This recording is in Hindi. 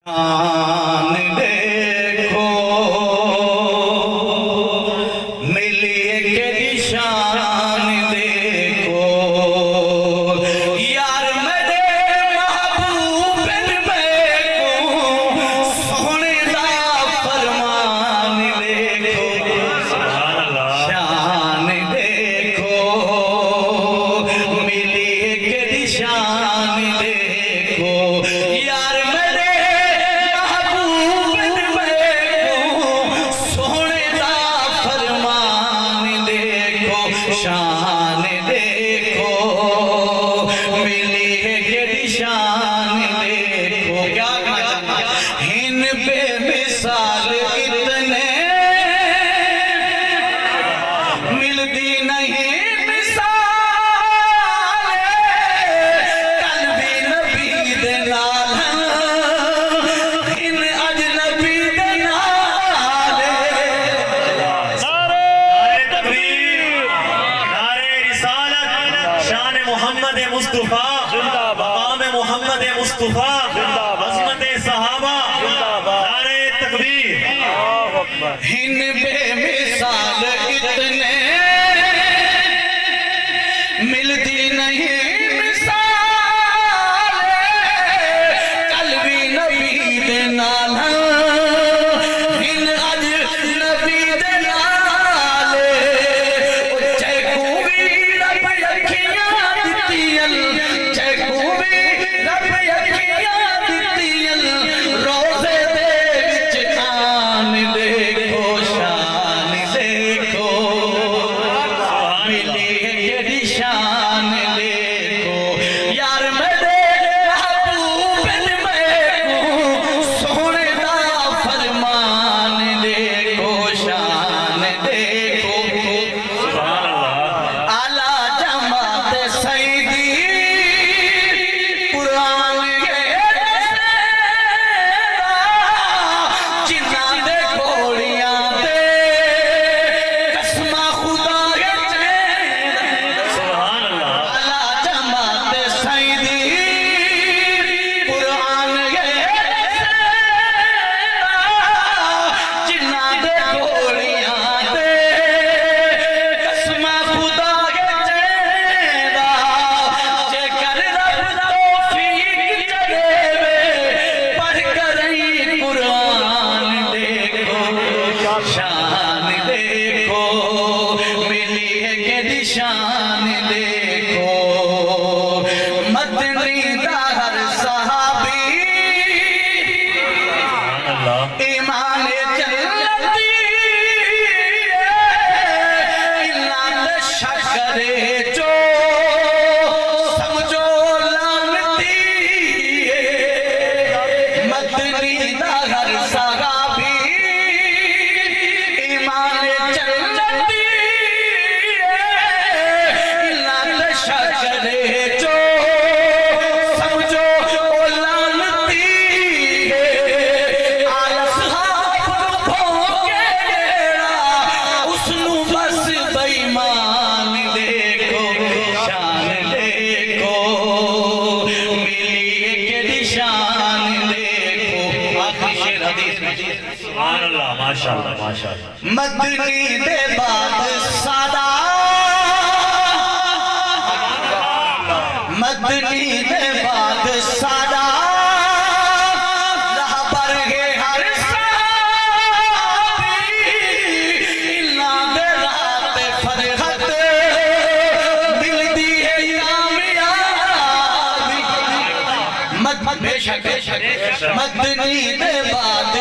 आन देखो मिलिए के निशान देखो यार मेरे महबूब को सोने दा फरमान देखो शान देखो मिलिए के निशान देखो यार शान देखो मिली है के शान देखो क्या हिन बेमिसाल इतने मिलती नहीं मिसाल कल भी नबी दे नाल हिन अजनबी दे नाल मोहम्मद मुस्तफा मकाम मोहम्मद मुस्तफा अज़मत सहाबा नारे तकबीर हिन बेमिसाल इतने मिलती नहीं मिसाल कल भी नबी दे नाल हिन अज नबी दे नाल चैकू भी रब अखियां दित्तियां चैकू भी रब अखियां दित्तियां रोज़े दे विच आन देखो शान देखो मिली केड़ी शान देखो यार मेरे महबूब को सोने दा फरमान देखो शान देखो आला जमात सईदी कुरान जिन्ना दे घोड़ियां ते कसमा खुदा के सुभान अल्लाह आला जमात सईदी कुरान जिन्ना दे घोड़ियां ते कसमा खुदा के चेदा जेकर रब तौफीक चलेवे पढ़ करई कुरान देखो शान देखो मिली है के शान देखो मदनी दा हर सहाबी अल्लाह ईमान जन्नती इल्ला ते शकरे जो समझो लानती मदनी दा हर सहाबी ईमान जन्नती इल्ला ते शकरे जो समझो लानती बेईमान देखो शान देखो मिली केड़ी शान देखो आखिरी शेर हदीस में सुभान अल्लाह माशाअल्लाह माशाअल्लाह मदनी दे बाद सादा मदनी दे बाद सादा रहबर है हर साबी इल्ला दे रात फरहत मिलती है कामयाबी बेशक मदनी दे बाद